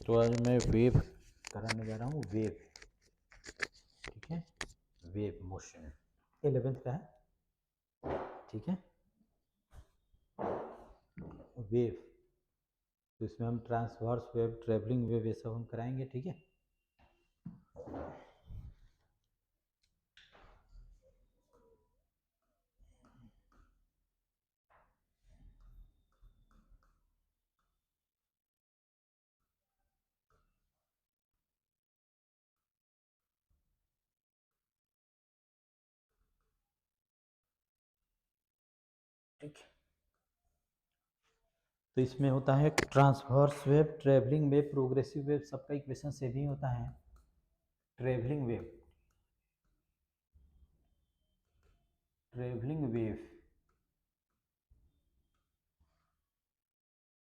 तो आज मैं वेव कराने जा रहा हूँ, वेव। ठीक है, वेव मोशन 11th का है। ठीक है, वेव। तो इसमें हम ट्रांसवर्स वेव, ट्रेवलिंग वेव, ये सब हम कराएंगे। ठीक है, ठीक है। तो इसमें होता है transverse wave, travelling wave, progressive wave, सबका इक्वेशन सेम ही होता है। Travelling wave, travelling wave,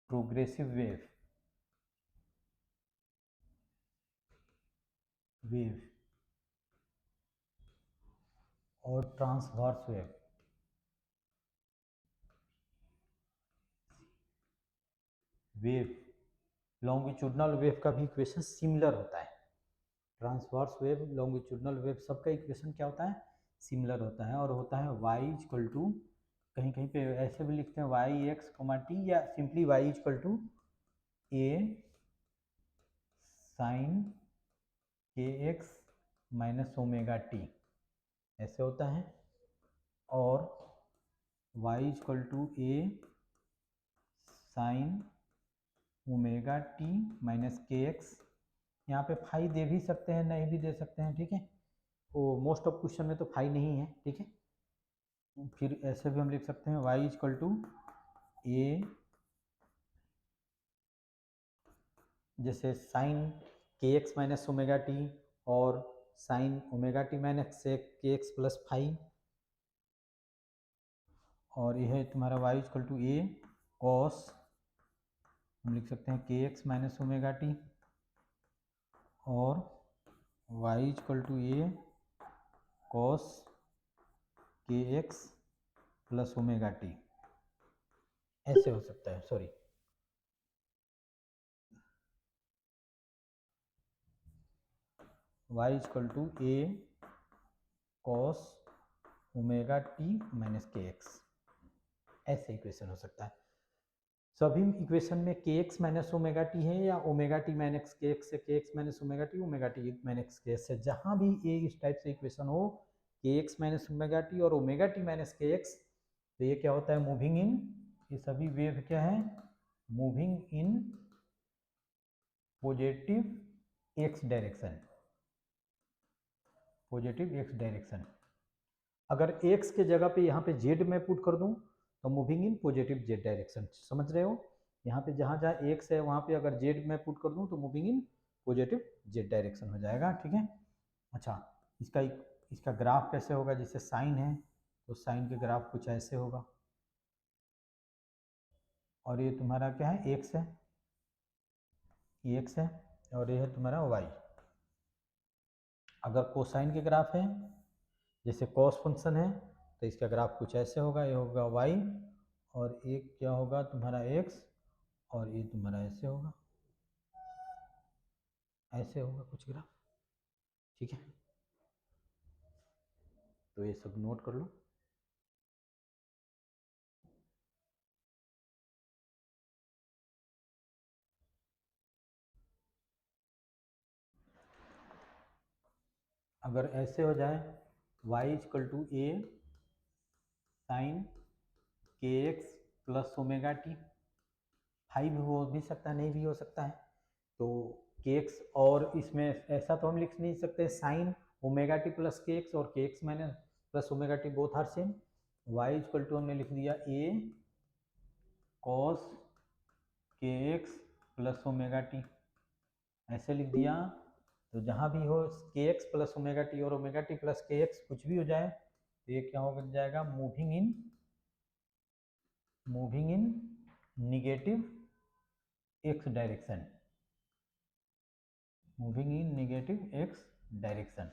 progressive wave, wave और transverse wave. Wave, longitudinal wave का भी इक्वेशन सिमिलर होता है। ट्रांसवर्स वेव, लॉन्गिट्यूडनल वेव, सबका इक्वेशन क्या होता है? सिमिलर होता है। और होता है y इक्वल टू, कहीं कहीं पे ऐसे भी लिखते हैं y x, t, या simply y equal to a sine के एक्स माइनस ओमेगा टी, ऐसे होता है। और y equal to a sine omega T minus K X. यहाँ पे फाई दे भी सकते हैं, नहीं भी दे सकते हैं। ठीक है, वो मोस्ट ऑफ क्वेश्चन में तो फाई नहीं है। ठीक है, फिर ऐसे भी हम लिख सकते हैं y इक्वल टू ए, जैसे साइन के एक्स माइनस ओमेगा टी और sine omega T minus K x plus five. और यह है तुम्हारा y equal to A cos, हम लिख सकते हैं K x minus omega T, और y equal to A cos K x plus omega T, ऐसे हो सकता है। Sorry, y equal to A cos omega T minus K X, ऐसे इक्वेशन हो सकता है। सभी इक्वेशन में के एक्स माइनस ओमेगा टी है, या omega T minus K x है, के x minus omega T, omega T minus K x है। जहां भी ये इस टाइप से इक्वेशन हो, K x minus omega T और omega T minus K x, तो ये क्या होता है? मूविंग इन, ये सभी वेव क्या है? Moving in positive x direction, positive x direction. अगर x के जगह पे यहाँ पे z में पुट कर दूं तो moving in positive z direction. समझ रहे हो? यहाँ पे जहाँ जहाँ x है वहाँ पे अगर z में पुट कर दूं तो moving in positive z direction हो जाएगा। ठीक है, अच्छा, इसका ग्राफ कैसे होगा? जैसे साइन है तो साइन के ग्राफ कुछ ऐसे होगा, और ये तुम्हारा क्या है? x है, ये x है, और ये है तुम्हारा y। अगर कोसाइन के ग्राफ है, जैसे कॉस फंक्शन है, तो इसका ग्राफ कुछ ऐसे होगा, ये होगा y, और एक क्या होगा तुम्हारा x, और ये तुम्हारा ऐसे होगा, ऐसे होगा कुछ ग्राफ। ठीक है, तो ये सब नोट कर लो। अगर ऐसे हो जाए y equal to A sine के x plus omega t, five हो भी सकता है, नहीं भी हो सकता है। तो के एक्स, और इसमें ऐसा तो हम लिख नहीं सकते sine omega T plus K X, और K x minus plus omega T both are same. y equal to हमने लिख दिया A cos K x plus omega T, ऐसे लिख दिया। तो जहाँ भी हो K x plus omega T और omega T plus K X कुछ भी हो जाए, तो ये क्या हो जाएगा? Moving in negative X direction, moving in negative X direction,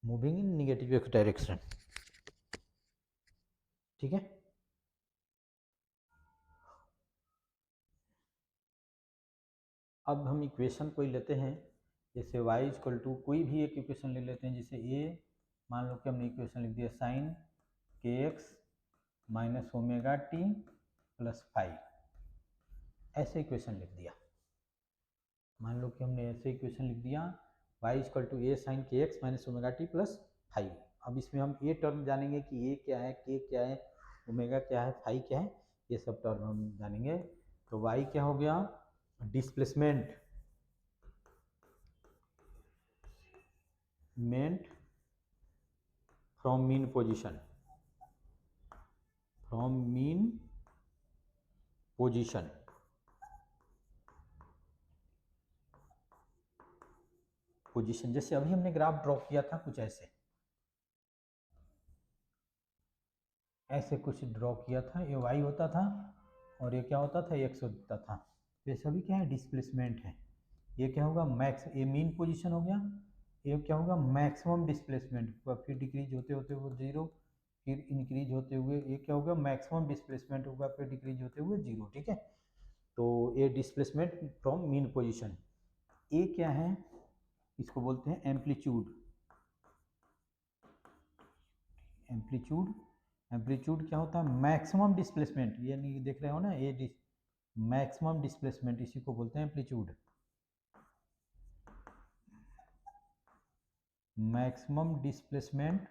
moving in negative X direction. ठीक है, अब हम इक्वेशन कोई लेते हैं, जैसे y इक्वल टू कोई भी एक इक्वेशन ले लेते हैं, जैसे a, मान लो कि हमने इक्वेशन लिख दिया sine kx minus omega T plus five, ऐसे इक्वेशन लिख दिया। मान लो कि हमने ऐसे इक्वेशन लिख दिया y equal to A sine के x minus omega T plus five. अब इसमें हम ये टर्म जानेंगे कि ए क्या है, के क्या है, ओमेगा क्या है, फाइव क्या है, ये सब टर्म हम जानेंगे। तो y क्या हो गया, displacement meant from mean position, from mean position, position जैसे अभी हमने ग्राफ ड्रॉ किया था कुछ ऐसे, ऐसे कुछ ड्रॉ किया था, ये y होता था और ये क्या होता था, x होता था। ये सभी क्या है, डिस्प्लेसमेंट है। ये क्या होगा, मैक्स, ये मीन पोजीशन हो गया, ये क्या होगा, मैक्सिमम डिस्प्लेसमेंट, फिर डिक्रीज होते होते वो जीरो, फिर इंक्रीज होते हुए ये क्या होगा, मैक्सिमम डिस्प्लेसमेंट होगा, फिर डिक्रीज होते हुए जीरो। ठीक है, तो ये डिस्प्लेसमेंट फ्रॉम मीन पोजीशन। ये क्या है, इसको बोलते हैं एम्पलीट्यूड। एम्पलीट्यूड, एम्पलीट्यूड क्या होता है, मैक्सिमम डिस्प्लेसमेंट, यानी देख रहे हो ना, ये मैक्सिमम डिस्प्लेसमेंट, इसी को बोलते हैं amplitude. Maximum displacement,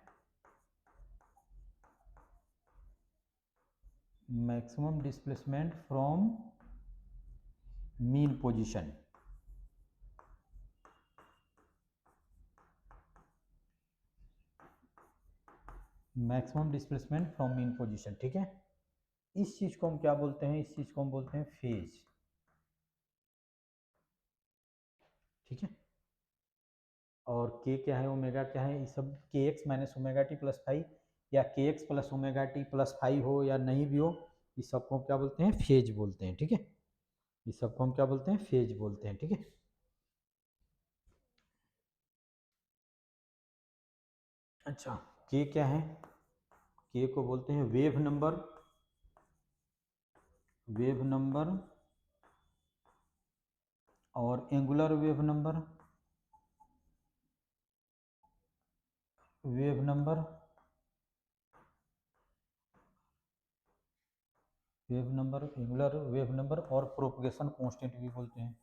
maximum displacement from mean position. Maximum displacement from mean position. ठीक है, इस चीज को हम क्या बोलते हैं, इस चीज को हम बोलते हैं फेज। ठीक है, और के क्या है, ओमेगा क्या है, ये सब के x minus omega T plus five, या के x plus omega T plus five हो या नहीं भी हो, इस सबको हम क्या बोलते हैं, फेज बोलते हैं। ठीक है, इस सबको हम क्या बोलते हैं, फेज बोलते हैं। ठीक है, अच्छा, के क्या है, के को बोलते हैं वेव नंबर, वेव नंबर और angular wave number, wave number, wave number, angular wave number और प्रोपगेशन कांस्टेंट भी बोलते हैं।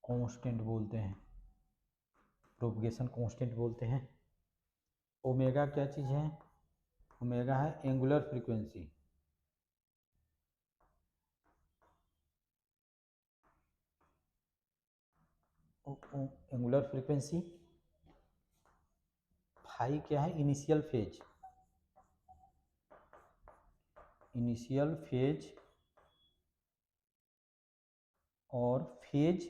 कांस्टेंट बोलते हैं, प्रोपगेशन कांस्टेंट बोलते हैं। ओमेगा क्या चीज़ है, ओमेगा है angular frequency, angular frequency. Phi क्या है, इनिशियल फेज, इनिशियल फेज और phase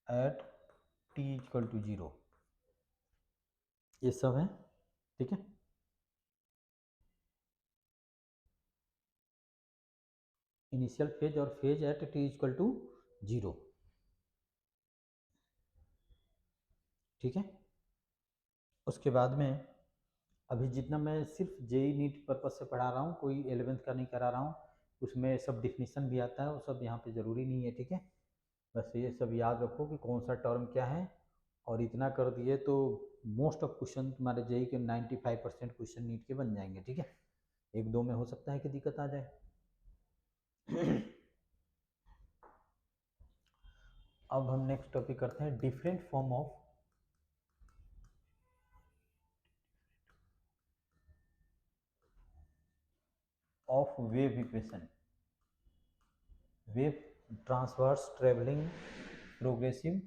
at T equal to zero, ये सब है। ठीक है, इनिशियल फेज और phase at T equal to zero. ठीक है, उसके बाद में अभी जितना मैं सिर्फ जेई नीट पर्पज से पढ़ा रहा हूँ, कोई 11th का नहीं करा रहा हूँ, उसमें सब डिफिनीशन भी आता है, वो सब यहाँ पे ज़रूरी नहीं है। ठीक है, बस ये सब याद रखो कि कौन सा टर्म क्या है, और इतना कर दिए तो मोस्ट ऑफ क्वेश्चन तुम्हारे जेई के 95% क्वेश्चन नीट के बन जाएंगे। ठीक है, एक दो में हो सकता है कि दिक्कत आ जाए। अब हम नेक्स्ट टॉपिक करते हैं, different form of wave equation, wave transverse travelling progressive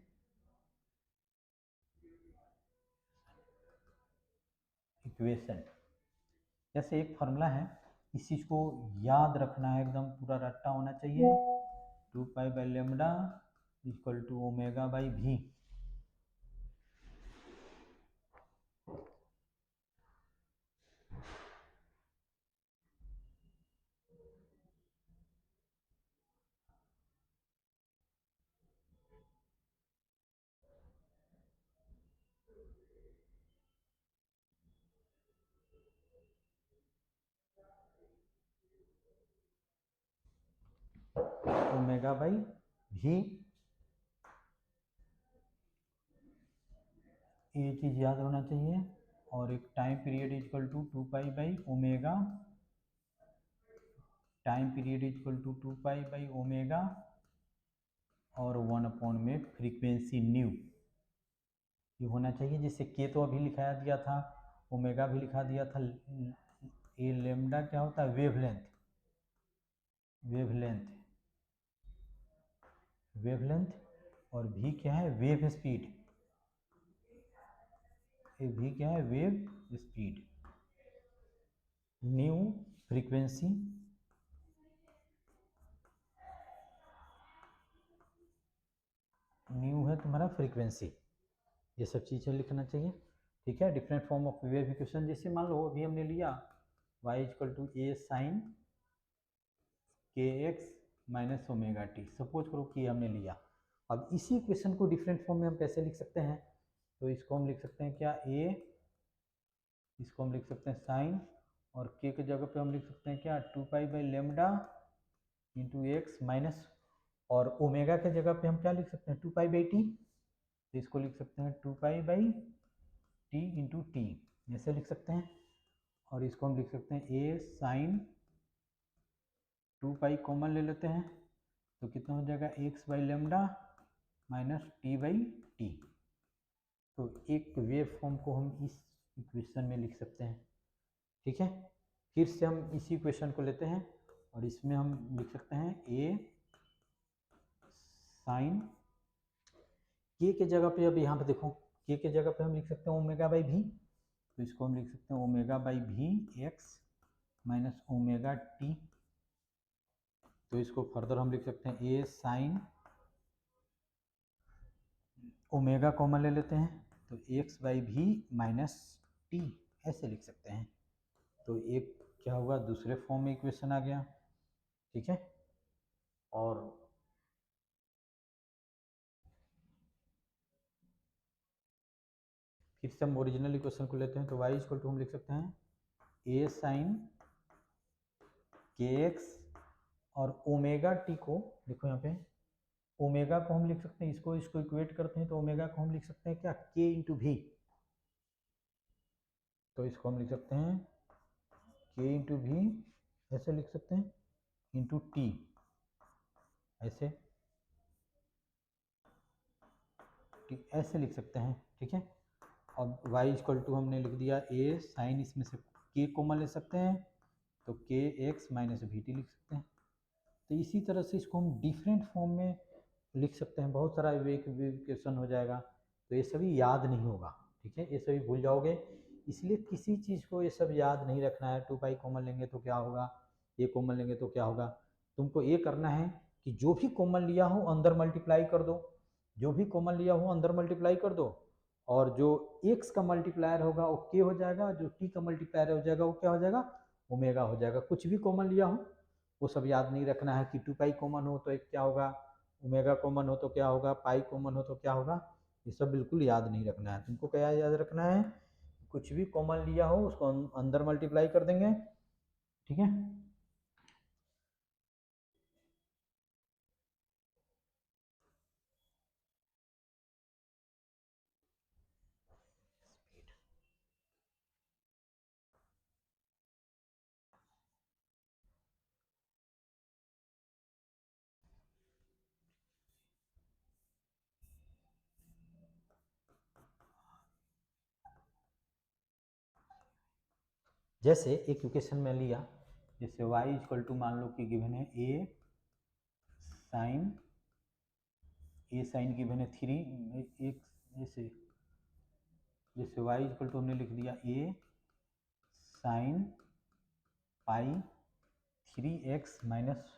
equation. जैसे एक फार्मूला है, इस चीज़ को याद रखना है, एकदम पूरा रट्टा होना चाहिए, 2 pi by lambda equal to omega by V. Omega by V, ये चीज़ याद होना चाहिए। और एक time period equal to 2 pi by omega, time period equal to 2 pi by omega, और 1 में फ्रीक्वेंसी न्यू ये होना चाहिए, जिससे के तो अभी लिखाया दिया था, ओमेगा भी लिखा दिया था। ये लेमडा क्या होता है? Wavelength, wavelength, wavelength. और भी क्या है? Wave speed. ये भी क्या है? Wave speed. New frequency, new है तुम्हारा फ्रीक्वेंसी, ये सब चीज़ें लिखना चाहिए। ठीक है, different form of wave equation, जैसे मान लो अभी हमने लिया y equal to A sine के x minus omega t, suppose करो कि हमने लिया। अब इसी इक्वेशन को डिफरेंट फॉर्म में हम कैसे लिख सकते हैं? तो इसको हम लिख सकते हैं क्या? ए, इसको हम लिख सकते हैं साइन, और के की जगह पे हम लिख सकते हैं क्या? 2 pi by lambda into x minus, और ओमेगा के जगह पे हम क्या लिख सकते हैं? 2 पाई बाई टी, तो इसको लिख सकते हैं 2 pi by T into T, ऐसे लिख सकते हैं। और इसको हम लिख सकते हैं ए साइन 2 पाई कॉमन ले लेते हैं, तो कितना हो जाएगा? X by lambda minus T by T. तो एक वेव फॉर्म को हम इस इक्वेशन में लिख सकते हैं। ठीक है, फिर से हम इसी इक्वेशन को लेते हैं और इसमें हम लिख सकते हैं ए साइन, के के जगह पे, अब यहाँ पे देखो के के जगह पे हम लिख सकते हैं ओमेगा बाई भी, तो इसको हम लिख सकते हैं ओमेगा बाई भी एक्स माइनस ओमेगा टी। तो इसको फर्दर हम लिख सकते हैं ए साइन, ओमेगा कॉमन ले लेते हैं, तो एक्स बाई भी माइनस टी, ऐसे लिख सकते हैं। तो एक क्या हुआ? दूसरे फॉर्म में इक्वेशन आ गया। ठीक है, और फिर से हम ओरिजिनल इक्वेशन को लेते हैं, तो y इक्वल टू हम लिख सकते हैं ए साइन के एक्स, और ओमेगा टी को देखो यहाँ पे, ओमेगा को हम लिख सकते हैं, इसको इसको इक्वेट करते हैं, तो ओमेगा को हम लिख सकते हैं क्या? के इंटू भी, तो इसको हम लिख सकते हैं के इंटू भी, ऐसे लिख सकते हैं, इंटू टी, ऐसे ऐसे लिख सकते हैं। ठीक है, अब y इक्वल टू हमने लिख दिया ए साइन, इसमें से के कॉमन ले सकते हैं, तो के एक्स माइनस वी टी लिख सकते हैं। तो इसी तरह से इसको हम डिफरेंट फॉर्म में लिख सकते हैं, बहुत सारा इक्वेशन हो जाएगा। तो ये सभी याद नहीं होगा, ठीक है, ये सभी भूल जाओगे, इसलिए किसी चीज़ को ये सब याद नहीं रखना है। 2 पाई कॉमन लेंगे तो क्या होगा, ये कॉमन लेंगे तो क्या होगा। तुमको ये करना है कि जो भी कॉमन लिया हो अंदर मल्टीप्लाई कर दो, जो भी कॉमन लिया हो अंदर मल्टीप्लाई कर दो, और जो x का मल्टीप्लायर होगा वो k हो जाएगा, जो t का मल्टीप्लायर हो जाएगा वो क्या हो जाएगा? ओमेगा हो जाएगा। कुछ भी कॉमन लिया हो वो सब याद नहीं रखना है कि 2 पाई कॉमन हो तो एक क्या होगा, ओमेगा कॉमन हो तो क्या होगा, पाई कॉमन हो तो क्या होगा, ये सब बिल्कुल याद नहीं रखना है। तुमको क्या याद रखना है? कुछ भी कॉमन लिया हो उसको अंदर मल्टीप्लाई कर देंगे। ठीक है, जैसे एक इक्वेशन में लिया, जैसे y इक्वल टू मान लो कि गिवन है ए साइन गिवन है 3, एक जैसे y इक्वल टू हमने लिख दिया ए साइन पाई 3x माइनस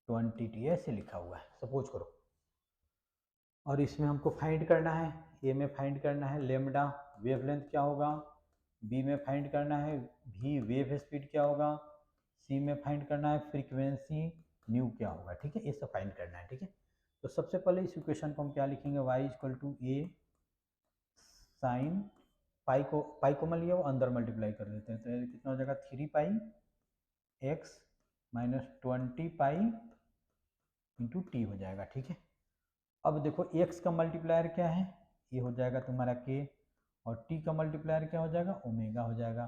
20t, ऐसे लिखा हुआ है सपोज करो। और इसमें हमको फाइंड करना है, ए में फाइंड करना है लेमडा वेवलेंथ क्या होगा, बी में फाइंड करना है भी वेव स्पीड क्या होगा, सी में फाइंड करना है फ्रीक्वेंसी न्यू क्या होगा। ठीक है, ये सब फाइंड करना है। ठीक है, तो सबसे पहले इस इक्वेशन को हम क्या लिखेंगे, y equal to A sine, pi common लिया वो अंदर मल्टीप्लाई कर देते हैं, तो कितना हो जाएगा 3 pi x minus 20 pi into t हो जाएगा, ठीक है। अब देखो x का मल्टीप्लायर क्या है, ये हो जाएगा तुम्हारा k, और t का मल्टीप्लायर क्या हो जाएगा, ओमेगा हो जाएगा।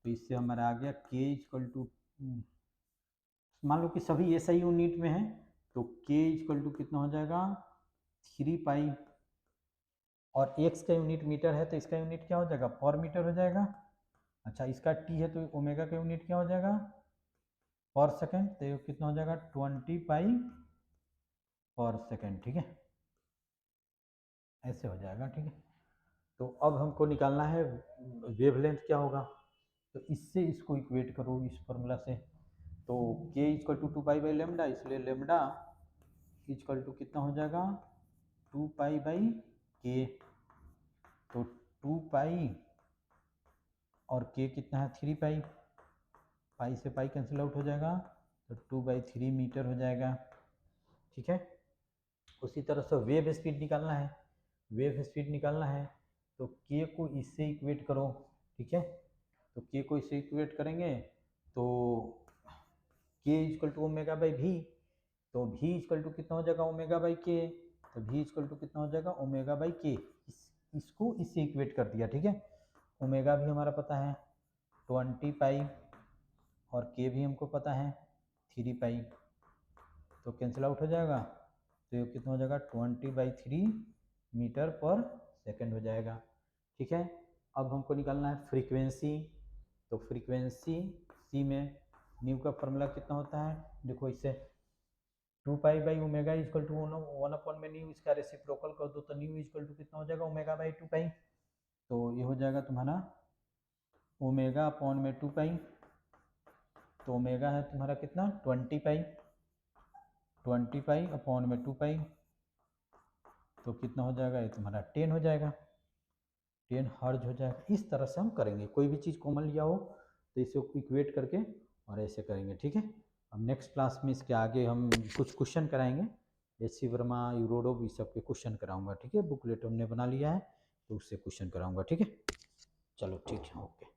तो इससे हमारा आ गया k इक्वल टू, मान लो कि सभी SI यूनिट में है, तो k इक्वल टू कितना हो जाएगा 3 पाई, और x का यूनिट मीटर है तो इसका यूनिट क्या हो जाएगा, पर मीटर हो जाएगा। अच्छा, इसका t है तो ओमेगा का यूनिट क्या हो जाएगा, पर सेकेंड, तो ये कितना हो जाएगा 20 पाई पर सेकेंड, ठीक है, ऐसे हो जाएगा, ठीक है। तो अब हमको निकालना है वेवलेंथ क्या होगा, तो इससे इसको इक्वेट करो इस फॉर्मूला से। तो k equal to 2 pi by lambda, इसलिए लेमडा इक्वल टू कितना हो जाएगा 2 पाई बाई k, तो 2 पाई और k कितना है 3 पाई, पाई से पाई कैंसिल आउट हो जाएगा, तो 2/3 मीटर हो जाएगा, ठीक है। उसी तरह से वेव स्पीड निकालना है, वेव स्पीड निकालना है तो k को इससे इक्वेट करो, ठीक है। तो k को इससे इक्वेट करेंगे तो k equal to omega by V, तो v इक्वल टू कितना हो जाएगा ओमेगा बाई k, तो v इक्वल टू कितना हो जाएगा ओमेगा बाई k, इसको इससे इक्वेट कर दिया, ठीक है। ओमेगा भी हमारा पता है 20 पाई, और k भी हमको पता है 3 पाई, तो कैंसिल आउट हो जाएगा, तो ये कितना हो जाएगा 20/3 मीटर पर सेकेंड हो जाएगा, ठीक है। अब हमको निकालना है फ्रीक्वेंसी, तो फ्रीक्वेंसी सी में न्यू का फॉर्मूला कितना होता है, देखो इससे 2 pi by omega equal to 1 में न्यू, इसका रेसिप्रोकल कर दो तो न्यू इक्वल टू कितना हो जाएगा ओमेगा बाई 2 पाई, तो ये हो जाएगा तुम्हारा ओमेगा अपॉन में 2 पाई, तो ओमेगा है तुम्हारा कितना 20 पाई, 20 पाई अपॉन में 2 पाई, तो कितना हो जाएगा ये तुम्हारा 10 हो जाएगा, 10 हर्ज हो जाएगा। इस तरह से हम करेंगे, कोई भी चीज़ कॉमन लिया हो तो इसे इक्वेट करके और ऐसे करेंगे, ठीक है। अब नेक्स्ट क्लास में इसके आगे हम कुछ क्वेश्चन कराएंगे, एच.सी. वर्मा, यूरोडोव, इस सब के क्वेश्चन कराऊंगा, ठीक है। बुकलेट हमने बना लिया है तो उससे क्वेश्चन कराऊंगा, ठीक है। चलो ठीक है, ओके।